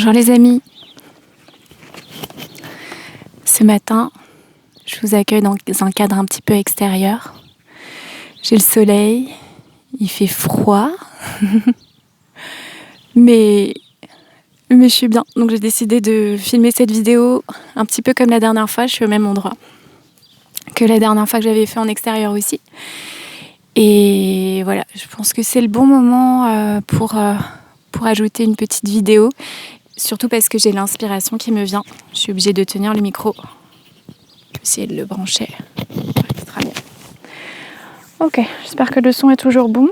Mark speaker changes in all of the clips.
Speaker 1: Bonjour les amis. Ce matin, je vous accueille dans un cadre un petit peu extérieur. J'ai le soleil, il fait froid, mais je suis bien. Donc j'ai décidé de filmer cette vidéo un petit peu comme la dernière fois. Je suis au même endroit que la dernière fois que j'avais fait en extérieur aussi. Et voilà, je pense que c'est le bon moment pour ajouter une petite vidéo. Surtout parce que j'ai l'inspiration qui me vient. Je suis obligée de tenir le micro. Je vais essayer de le brancher. Ouais, ce sera bien. Ok, j'espère que le son est toujours bon.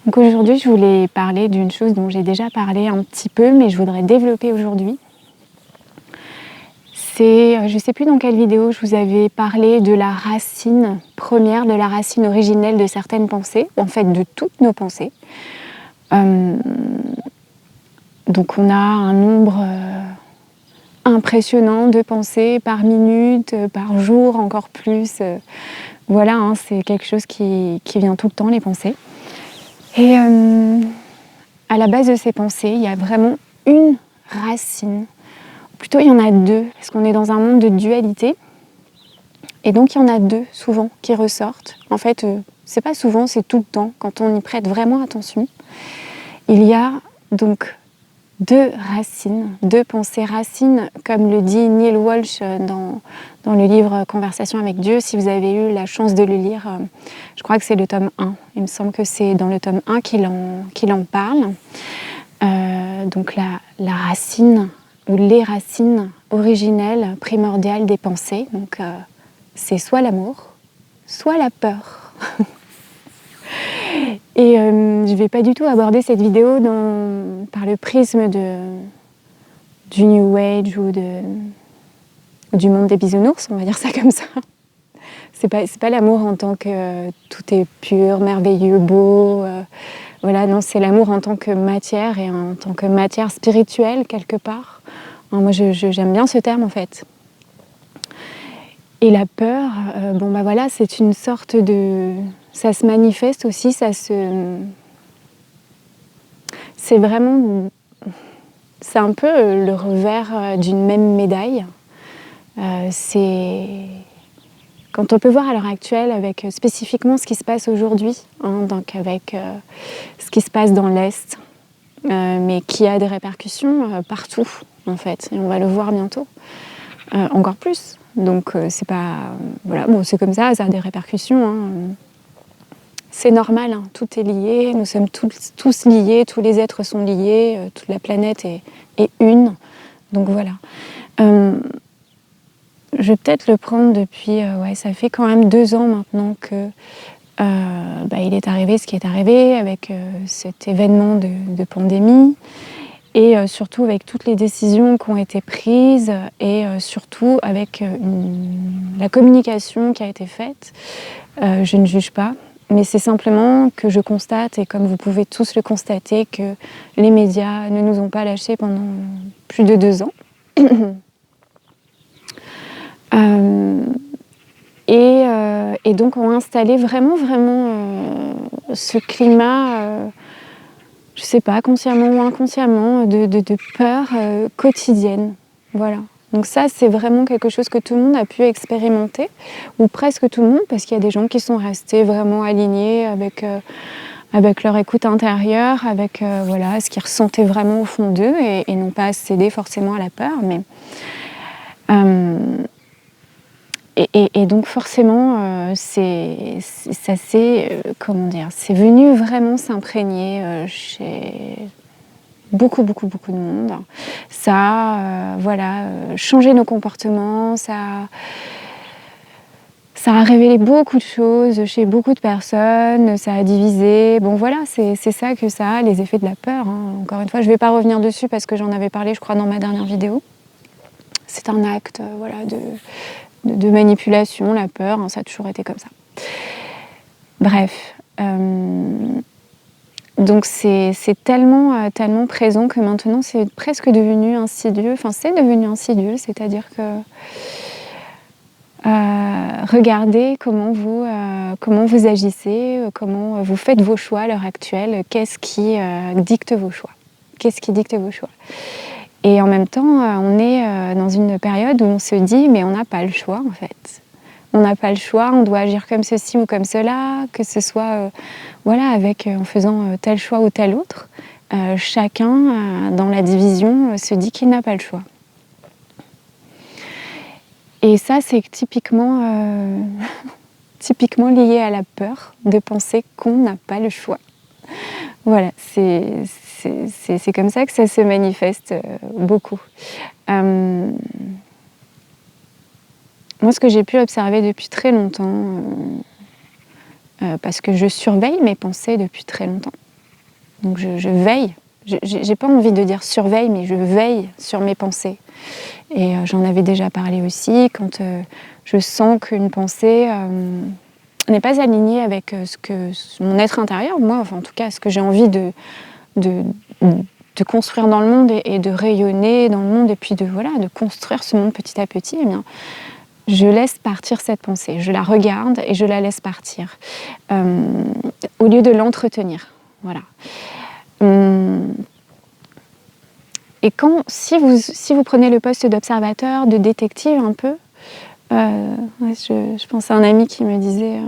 Speaker 1: Donc aujourd'hui, je voulais parler d'une chose dont j'ai déjà parlé un petit peu, mais je voudrais développer aujourd'hui. Je ne sais plus dans quelle vidéo je vous avais parlé de la racine première, de la racine originelle de certaines pensées, en fait de toutes nos pensées. Donc on a un nombre impressionnant de pensées par minute, par jour, encore plus. Voilà, c'est quelque chose qui vient tout le temps, les pensées. Et à la base de ces pensées, il y a vraiment une racine. Plutôt, il y en a deux, parce qu'on est dans un monde de dualité. Et donc, il y en a deux, souvent, qui ressortent. En fait, c'est pas souvent, c'est tout le temps, quand on y prête vraiment attention. Il y a donc deux racines, deux pensées racines, comme le dit Neil Walsh dans le livre Conversation avec Dieu. Si vous avez eu la chance de le lire, je crois que c'est le tome 1. Il me semble que c'est dans le tome 1 qu'il en parle. Donc la racine, ou les racines originelles, primordiales des pensées. Donc c'est soit l'amour, soit la peur. Et je ne vais pas du tout aborder cette vidéo par le prisme du New Age ou du monde des bisounours, on va dire ça comme ça. C'est pas l'amour en tant que tout est pur, merveilleux, beau. Voilà, non, c'est l'amour en tant que matière et en tant que matière spirituelle quelque part. Alors moi, j'aime bien ce terme en fait. Et la peur, voilà, c'est une sorte de... Ça se manifeste aussi, c'est vraiment... C'est un peu le revers d'une même médaille. C'est... Quand on peut voir à l'heure actuelle, avec spécifiquement ce qui se passe aujourd'hui, donc avec ce qui se passe dans l'Est, mais qui a des répercussions partout, en fait. Et on va le voir bientôt, encore plus. Donc c'est pas... voilà, bon, c'est comme ça a des répercussions. C'est normal, tout est lié, nous sommes tous liés, tous les êtres sont liés, toute la planète est une. Donc voilà. Je vais peut-être le prendre depuis... ça fait quand même 2 ans maintenant que il est arrivé ce qui est arrivé avec cet événement de pandémie. Et surtout avec toutes les décisions qui ont été prises et surtout avec la communication qui a été faite. Je ne juge pas, mais c'est simplement que je constate, et comme vous pouvez tous le constater, que les médias ne nous ont pas lâchés pendant plus de 2 ans. Et donc ont installé vraiment ce climat... je ne sais pas, consciemment ou inconsciemment, de peur quotidienne. Voilà. Donc ça, c'est vraiment quelque chose que tout le monde a pu expérimenter, ou presque tout le monde, parce qu'il y a des gens qui sont restés vraiment alignés avec leur écoute intérieure, avec ce qu'ils ressentaient vraiment au fond d'eux, et n'ont pas cédé forcément à la peur. Mais, et donc forcément, c'est venu vraiment s'imprégner chez beaucoup de monde. Ça a changé nos comportements, ça a révélé beaucoup de choses chez beaucoup de personnes, ça a divisé. Bon voilà, c'est ça que ça a, les effets de la peur. Encore une fois, je ne vais pas revenir dessus parce que j'en avais parlé, je crois, dans ma dernière vidéo. C'est un acte de manipulation, la peur, ça a toujours été comme ça. Bref, donc c'est tellement présent que maintenant c'est presque devenu insidieux. Enfin, c'est devenu insidieux, c'est-à-dire que regardez comment vous agissez, comment vous faites vos choix à l'heure actuelle, qu'est-ce qui dicte vos choix. Qu'est-ce qui dicte vos choix? Et en même temps, on est dans une période où on se dit, mais on n'a pas le choix en fait. On n'a pas le choix, on doit agir comme ceci ou comme cela, que ce soit en faisant tel choix ou tel autre. Chacun, dans la division, se dit qu'il n'a pas le choix. Et ça, c'est typiquement, typiquement lié à la peur de penser qu'on n'a pas le choix. Voilà, c'est comme ça que ça se manifeste beaucoup. Moi, ce que j'ai pu observer depuis très longtemps, parce que je surveille mes pensées depuis très longtemps. Donc je veille, j'ai pas envie de dire surveille, mais je veille sur mes pensées. Et j'en avais déjà parlé aussi, quand je sens qu'une pensée n'est pas alignée avec mon être intérieur, moi, enfin, en tout cas, ce que j'ai envie de construire dans le monde et de rayonner dans le monde, et puis de construire ce monde petit à petit, eh bien, je laisse partir cette pensée, je la regarde et je la laisse partir, au lieu de l'entretenir. Voilà. Et si vous prenez le poste d'observateur, de détective un peu, je pense à un ami qui me disait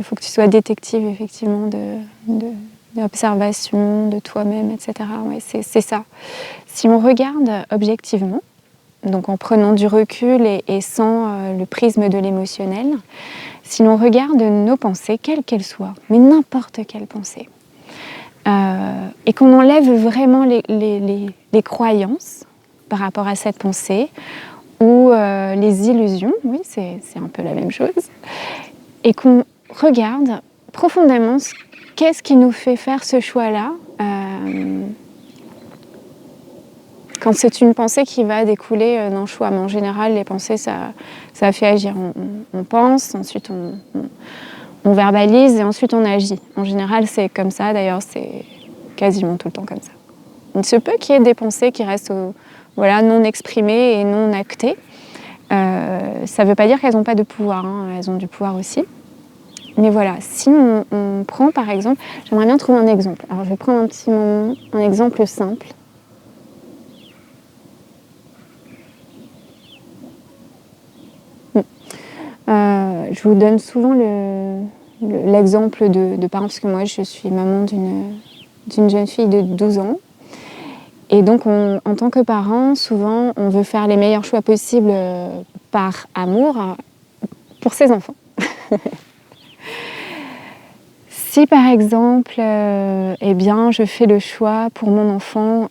Speaker 1: faut que tu sois détective effectivement d'observation de toi-même, etc. Ouais, c'est ça. Si on regarde objectivement, donc en prenant du recul et sans le prisme de l'émotionnel, si l'on regarde nos pensées, quelles qu'elles soient, mais n'importe quelle pensée, et qu'on enlève vraiment les croyances par rapport à cette pensée, ou les illusions, oui, c'est un peu la même chose, et qu'on regarde profondément qu'est-ce qui nous fait faire ce choix-là, quand c'est une pensée qui va découler d'un choix. Mais en général, les pensées, ça fait agir. On pense, ensuite on verbalise et ensuite on agit. En général, c'est comme ça. D'ailleurs, c'est quasiment tout le temps comme ça. Il se peut qu'il y ait des pensées qui restent non exprimées et non actées. Ça ne veut pas dire qu'elles n'ont pas de pouvoir. Hein. Elles ont du pouvoir aussi. Mais voilà, si on prend par exemple... J'aimerais bien trouver un exemple. Alors, je vais prendre un petit moment, un exemple simple. Je vous donne souvent l'exemple de parents, parce que moi je suis maman d'une jeune fille de 12 ans. Et donc en tant que parent, souvent on veut faire les meilleurs choix possibles par amour pour ses enfants. Si par exemple, je fais le choix pour mon enfant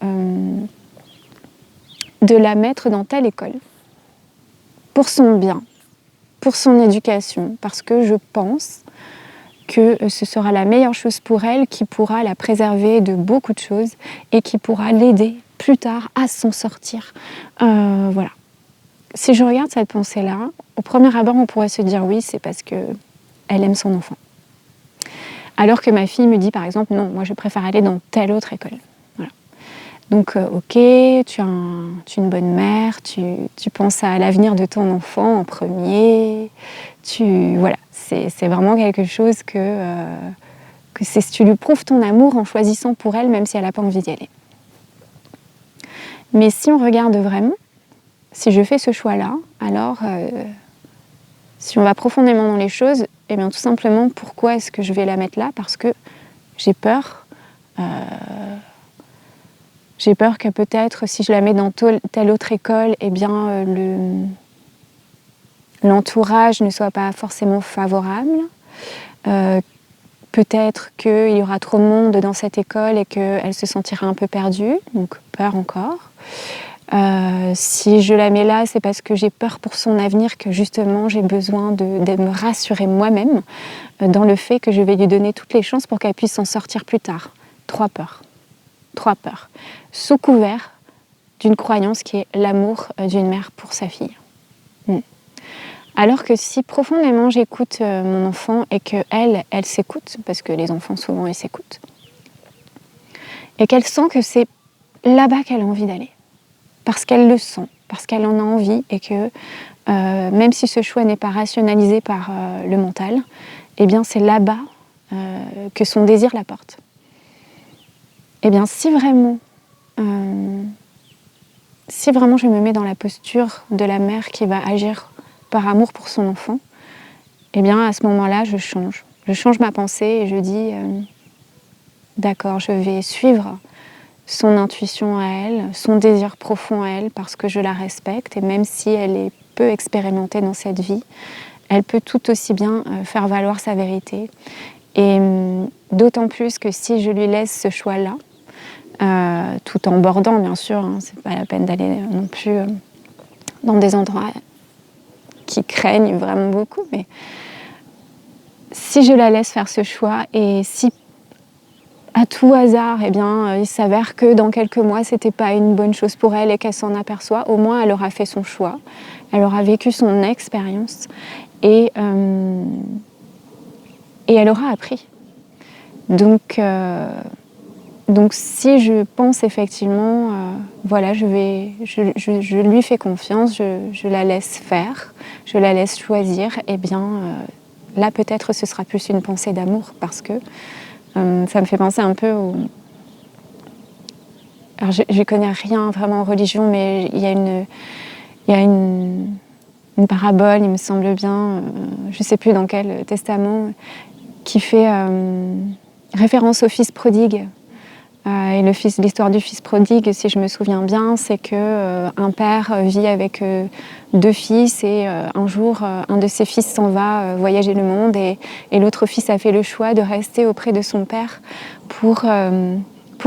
Speaker 1: de la mettre dans telle école, pour son bien, pour son éducation, parce que je pense que ce sera la meilleure chose pour elle, qui pourra la préserver de beaucoup de choses et qui pourra l'aider plus tard à s'en sortir. Voilà. Si je regarde cette pensée-là, au premier abord, on pourrait se dire oui, c'est parce qu'elle aime son enfant. Alors que ma fille me dit par exemple, non, moi je préfère aller dans telle autre école. Voilà. Donc, ok, tu es une bonne mère, tu penses à l'avenir de ton enfant en premier, voilà, c'est vraiment quelque chose que tu lui prouves ton amour en choisissant pour elle, même si elle n'a pas envie d'y aller. Mais si on regarde vraiment, si je fais ce choix-là, alors si on va profondément dans les choses, eh bien tout simplement, pourquoi est-ce que je vais la mettre là? Parce que j'ai peur. J'ai peur que peut-être si je la mets dans telle autre école, eh bien l'entourage ne soit pas forcément favorable. Peut-être qu'il y aura trop de monde dans cette école et qu'elle se sentira un peu perdue, donc peur encore. Si je la mets là, c'est parce que j'ai peur pour son avenir, que justement j'ai besoin de me rassurer moi-même dans le fait que je vais lui donner toutes les chances pour qu'elle puisse s'en sortir plus tard. Trois peurs, sous couvert d'une croyance qui est l'amour d'une mère pour sa fille. Alors que si profondément j'écoute mon enfant et qu'elle s'écoute, parce que les enfants souvent ils s'écoutent, et qu'elle sent que c'est là-bas qu'elle a envie d'aller, parce qu'elle le sent, parce qu'elle en a envie et que même si ce choix n'est pas rationalisé par le mental, eh bien c'est là-bas que son désir la porte. Eh bien si vraiment je me mets dans la posture de la mère qui va agir par amour pour son enfant, eh bien à ce moment-là, je change. Je change ma pensée et je dis d'accord, je vais suivre son intuition à elle, son désir profond à elle, parce que je la respecte. Et même si elle est peu expérimentée dans cette vie, elle peut tout aussi bien faire valoir sa vérité. Et d'autant plus que si je lui laisse ce choix-là, tout en bordant bien sûr, hein, c'est pas la peine d'aller non plus dans des endroits qui craignent vraiment beaucoup, mais si je la laisse faire ce choix et si à tout hasard, eh bien, il s'avère que dans quelques mois, c'était pas une bonne chose pour elle et qu'elle s'en aperçoit, au moins elle aura fait son choix, elle aura vécu son expérience et elle aura appris. Donc si je pense effectivement, voilà, je lui fais confiance, je la laisse faire, je la laisse choisir, eh bien, là peut-être ce sera plus une pensée d'amour parce que ça me fait penser un peu au... Alors je connais rien vraiment en religion, mais il y a une parabole, il me semble bien, je ne sais plus dans quel testament, qui fait référence au fils prodigue. Et l'histoire du fils prodigue, si je me souviens bien, c'est que un père vit avec deux fils et un jour, un de ses fils s'en va voyager le monde et l'autre fils a fait le choix de rester auprès de son père pour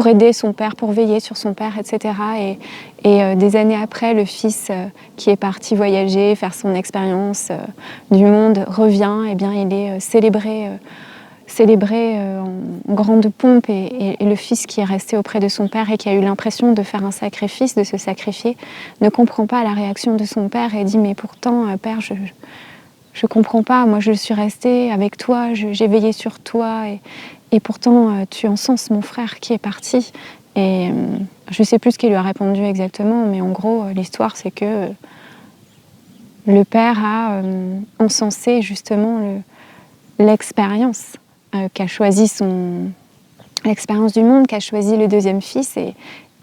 Speaker 1: aider son père, pour veiller sur son père, etc. Et des années après, le fils qui est parti voyager, faire son expérience du monde, revient, et bien il est célébré en grande pompe et le fils qui est resté auprès de son père et qui a eu l'impression de faire un sacrifice, de se sacrifier, ne comprend pas la réaction de son père et dit « mais pourtant, père, je comprends pas, moi je suis restée avec toi, j'ai veillé sur toi et pourtant tu encenses mon frère qui est parti ». Et je sais plus ce qu'il lui a répondu exactement, mais en gros l'histoire c'est que le père a encensé justement l'expérience qu'a choisi l'expérience du monde, qu'a choisi le deuxième fils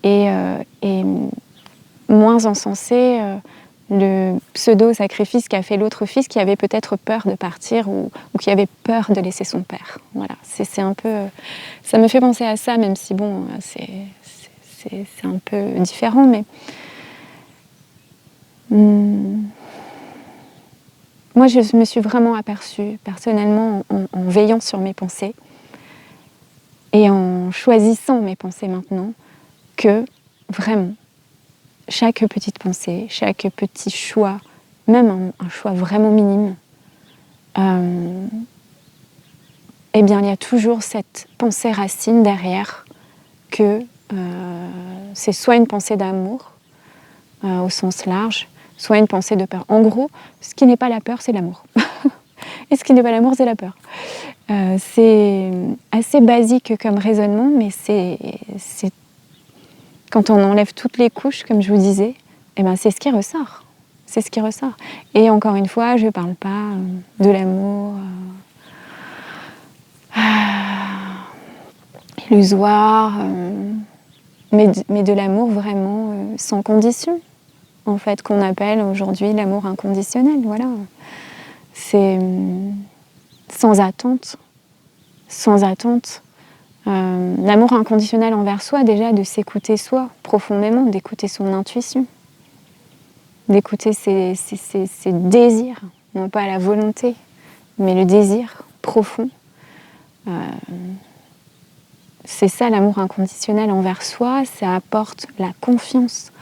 Speaker 1: et moins encensé le pseudo-sacrifice qu'a fait l'autre fils qui avait peut-être peur de partir ou qui avait peur de laisser son père. Voilà, c'est un peu... Ça me fait penser à ça, même si bon, c'est un peu différent, mais... Moi, je me suis vraiment aperçue, personnellement, en veillant sur mes pensées et en choisissant mes pensées maintenant, que vraiment, chaque petite pensée, chaque petit choix, même un choix vraiment minime, eh bien, il y a toujours cette pensée racine derrière que c'est soit une pensée d'amour, au sens large, soit une pensée de peur. En gros, ce qui n'est pas la peur, c'est l'amour. Et ce qui n'est pas l'amour, c'est la peur. C'est assez basique comme raisonnement, mais c'est quand on enlève toutes les couches, comme je vous disais, eh ben c'est ce qui ressort. C'est ce qui ressort. Et encore une fois, je ne parle pas de l'amour illusoire, mais de l'amour vraiment sans condition. En fait, qu'on appelle aujourd'hui l'amour inconditionnel, voilà. C'est sans attente, sans attente. L'amour inconditionnel envers soi, déjà, de s'écouter soi, profondément, d'écouter son intuition, d'écouter ses désirs, non pas la volonté, mais le désir profond. C'est ça l'amour inconditionnel envers soi, ça apporte la confiance,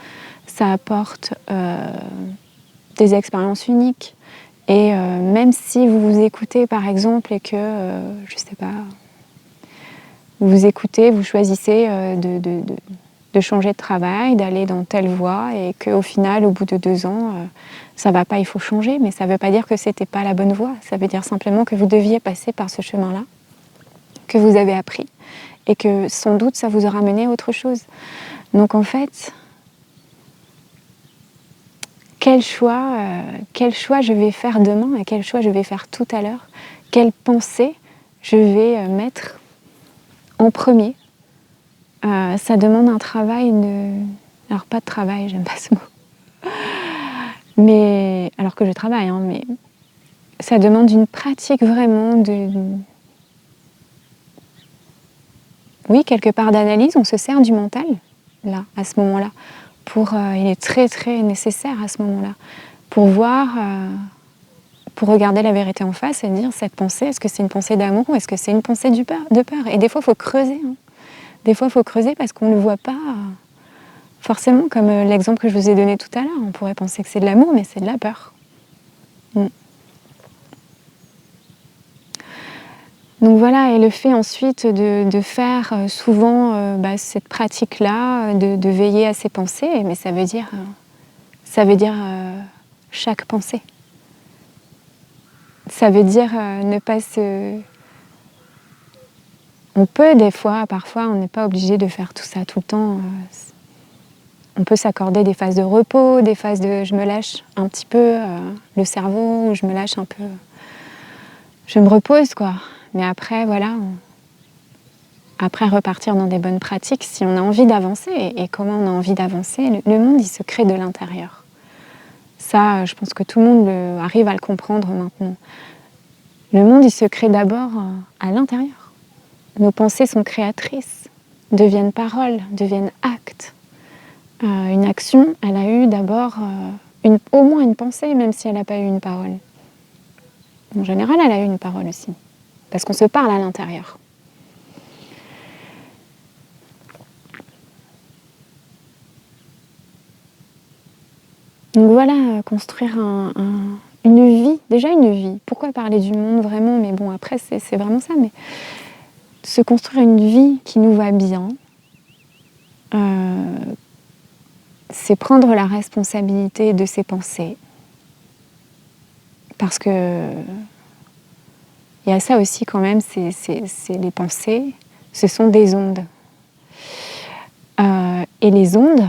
Speaker 1: ça apporte des expériences uniques. Et même si vous vous écoutez par exemple et que, je sais pas, vous vous écoutez, vous choisissez de changer de travail, d'aller dans telle voie et qu'au final, au bout de 2 ans, ça va pas, il faut changer, mais ça veut pas dire que c'était pas la bonne voie. Ça veut dire simplement que vous deviez passer par ce chemin-là, que vous avez appris et que sans doute ça vous aura mené à autre chose. Donc en fait, quel choix je vais faire demain et quel choix je vais faire tout à l'heure, quelle pensée je vais mettre en premier. Ça demande un travail Alors pas de travail, j'aime pas ce mot. Mais alors que je travaille, hein, mais ça demande une pratique vraiment oui, quelque part d'analyse. On se sert du mental, là, à ce moment-là. Il est très très nécessaire à ce moment-là pour voir, pour regarder la vérité en face et dire cette pensée, est-ce que c'est une pensée d'amour ou est-ce que c'est une pensée de peur. Et des fois, il faut creuser. Hein. Des fois, il faut creuser parce qu'on ne le voit pas forcément, comme l'exemple que je vous ai donné tout à l'heure. On pourrait penser que c'est de l'amour, mais c'est de la peur. Donc voilà, et le fait ensuite de faire souvent cette pratique-là, de veiller à ses pensées, mais ça veut dire chaque pensée. Ça veut dire ne pas se... On peut des fois, parfois, on n'est pas obligé de faire tout ça tout le temps. On peut s'accorder des phases de repos, des phases de je me lâche un petit peu le cerveau, ou je me lâche un peu... Je me repose, quoi. Mais après, voilà, après repartir dans des bonnes pratiques, si on a envie d'avancer, et comment on a envie d'avancer, le monde, il se crée de l'intérieur. Ça, je pense que tout le monde arrive à le comprendre maintenant. Le monde, il se crée d'abord à l'intérieur. Nos pensées sont créatrices, deviennent paroles, deviennent actes. Une action, elle a eu d'abord au moins une pensée, même si elle n'a pas eu une parole. En général, elle a eu une parole aussi, parce qu'on se parle à l'intérieur. Donc voilà, construire une vie, déjà une vie. Pourquoi parler du monde vraiment? Mais bon, après, c'est vraiment ça. Mais se construire une vie qui nous va bien, c'est prendre la responsabilité de ses pensées. Parce que il y a ça aussi quand même, c'est les pensées, ce sont des ondes. Et les ondes,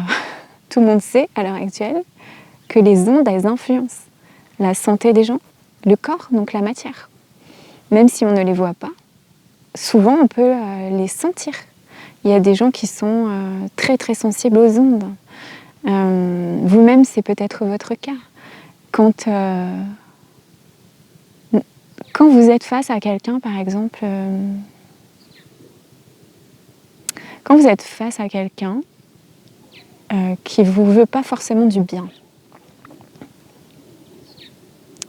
Speaker 1: tout le monde sait à l'heure actuelle que les ondes, elles influencent la santé des gens, le corps, donc la matière. Même si on ne les voit pas, souvent on peut les sentir. Il y a des gens qui sont très très sensibles aux ondes. Vous-même, c'est peut-être votre cas. Quand vous êtes face à quelqu'un, par exemple, quand vous êtes face à quelqu'un qui ne vous veut pas forcément du bien,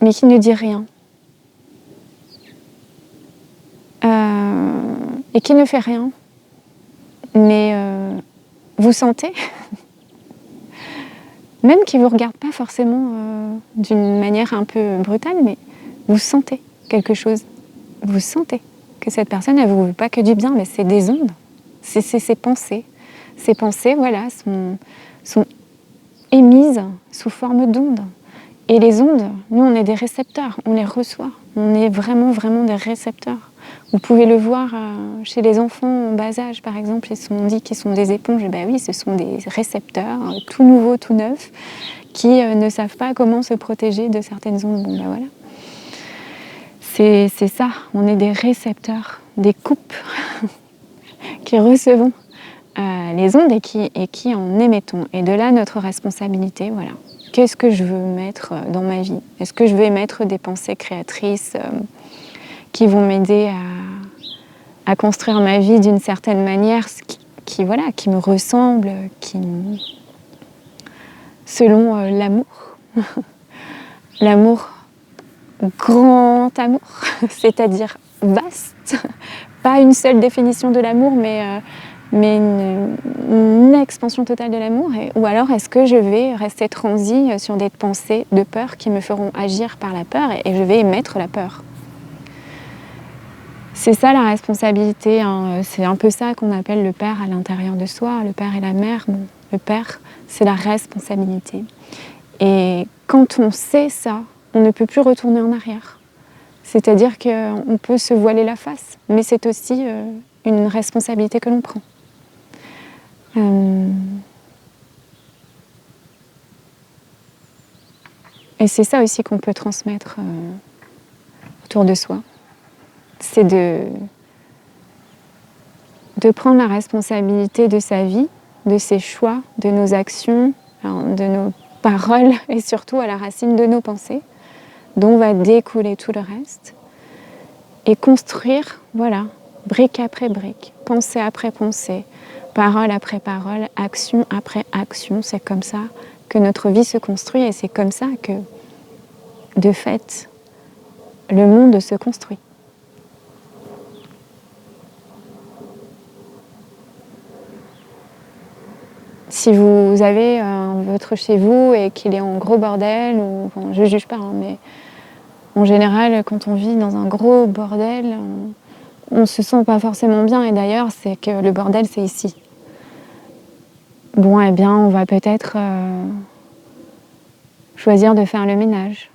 Speaker 1: mais qui ne dit rien, et qui ne fait rien, mais vous sentez, même qui ne vous regarde pas forcément d'une manière un peu brutale, mais vous sentez quelque chose. Vous sentez que cette personne, elle ne vous veut pas que du bien, mais c'est des ondes. C'est ses pensées. Ces pensées, voilà, sont émises sous forme d'ondes. Et les ondes, nous, on est des récepteurs, on les reçoit. On est vraiment, vraiment des récepteurs. Vous pouvez le voir chez les enfants en bas âge, par exemple, on dit qu'ils sont des éponges. Et ben oui, ce sont des récepteurs, tout nouveaux, tout neufs, qui ne savent pas comment se protéger de certaines ondes. Bon, ben voilà. C'est ça, on est des récepteurs, des coupes qui recevons les ondes et qui en émettons. Et de là, notre responsabilité, voilà. Qu'est-ce que je veux mettre dans ma vie? Est-ce que je veux émettre des pensées créatrices qui vont m'aider à construire ma vie d'une certaine manière, qui me ressemble, selon l'amour. L'amour, grand amour, c'est-à-dire vaste. Pas une seule définition de l'amour, mais une expansion totale de l'amour. Ou alors est-ce que je vais rester transie sur des pensées de peur qui me feront agir par la peur et je vais émettre la peur? C'est ça la responsabilité, hein. C'est un peu ça qu'on appelle le père à l'intérieur de soi, le père et la mère. Bon, le père, c'est la responsabilité. Et quand on sait ça, on ne peut plus retourner en arrière. C'est-à-dire qu'on peut se voiler la face, mais c'est aussi une responsabilité que l'on prend. Et c'est ça aussi qu'on peut transmettre autour de soi. C'est de prendre la responsabilité de sa vie, de ses choix, de nos actions, de nos paroles et surtout à la racine de nos pensées, dont va découler tout le reste. Et construire, voilà, brique après brique, pensée après pensée, parole après parole, action après action. C'est comme ça que notre vie se construit et c'est comme ça que, de fait, le monde se construit. Si vous avez votre chez vous et qu'il est en gros bordel, ou, bon, je ne juge pas, hein, mais en général, quand on vit dans un gros bordel, on ne se sent pas forcément bien. Et d'ailleurs, c'est que le bordel, c'est ici. Bon, eh bien, on va peut-être choisir de faire le ménage.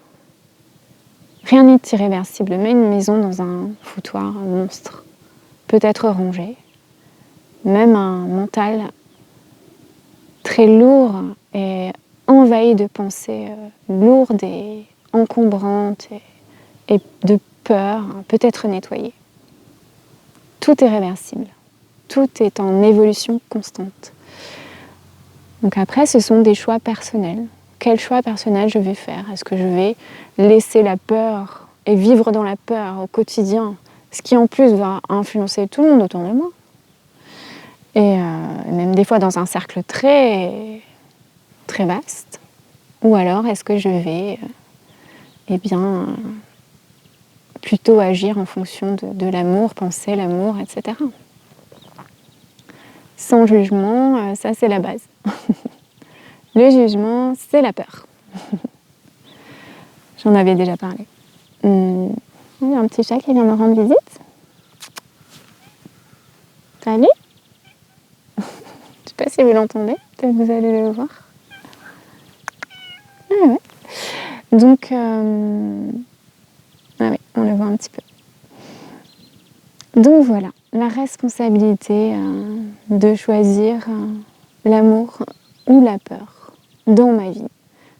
Speaker 1: Rien n'est irréversible, mais une maison dans un foutoir, un monstre, peut être rangée. Même un mental très lourd et envahi de pensées lourdes et encombrantes et de peur peut être nettoyé. Tout est réversible. Tout est en évolution constante. Donc après, ce sont des choix personnels. Quel choix personnel je vais faire? Est-ce que je vais laisser la peur et vivre dans la peur au quotidien, ce qui en plus va influencer tout le monde autour de moi? Et même des fois dans un cercle très, très vaste. Ou alors est-ce que je vais plutôt agir en fonction de l'amour, penser l'amour, etc. Sans jugement, ça c'est la base. Le jugement, c'est la peur. J'en avais déjà parlé. Il y a un petit chat qui vient me rendre visite. Salut. Je ne sais pas si vous l'entendez, peut-être que vous allez le voir. Ah ouais. Donc, ah oui, on le voit un petit peu. Donc voilà, la responsabilité de choisir l'amour ou la peur dans ma vie.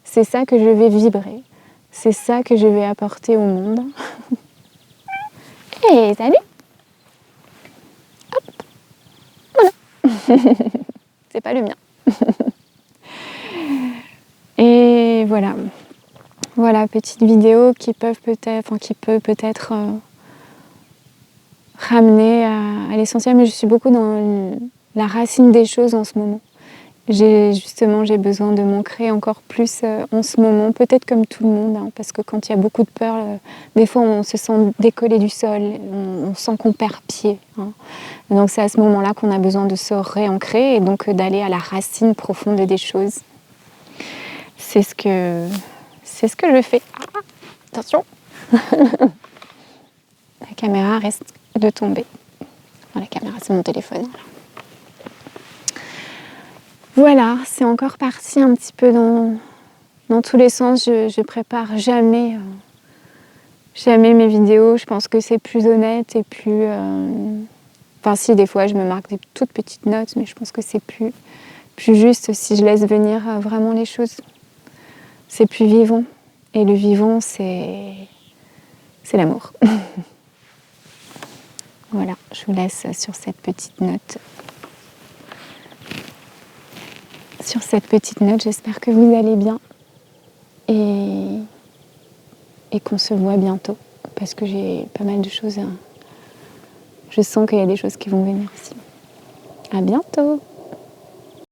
Speaker 1: C'est ça que je vais vibrer, c'est ça que je vais apporter au monde. Et salut! Hop! Voilà. C'est pas le mien. Et voilà. Voilà, petite vidéo qui peut peut-être ramener à l'essentiel, mais je suis beaucoup dans la racine des choses en ce moment. J'ai besoin de m'ancrer encore plus en ce moment, peut-être comme tout le monde, hein, parce que quand il y a beaucoup de peur, des fois on se sent décollé du sol, on sent qu'on perd pied. Hein. Donc c'est à ce moment-là qu'on a besoin de se réancrer et donc d'aller à la racine profonde des choses. C'est ce que je fais. Ah, attention. La caméra risque de tomber. Enfin, la caméra, c'est mon téléphone. Voilà, c'est encore parti un petit peu dans tous les sens. Je prépare jamais mes vidéos. Je pense que c'est plus honnête et plus... Enfin si, des fois je me marque des toutes petites notes, mais je pense que c'est plus juste si je laisse venir vraiment les choses. C'est plus vivant. Et le vivant, c'est l'amour. Voilà, je vous laisse sur cette petite note. Sur cette petite note, j'espère que vous allez bien et qu'on se voit bientôt parce que j'ai pas mal de choses. Je sens qu'il y a des choses qui vont venir ici. À bientôt!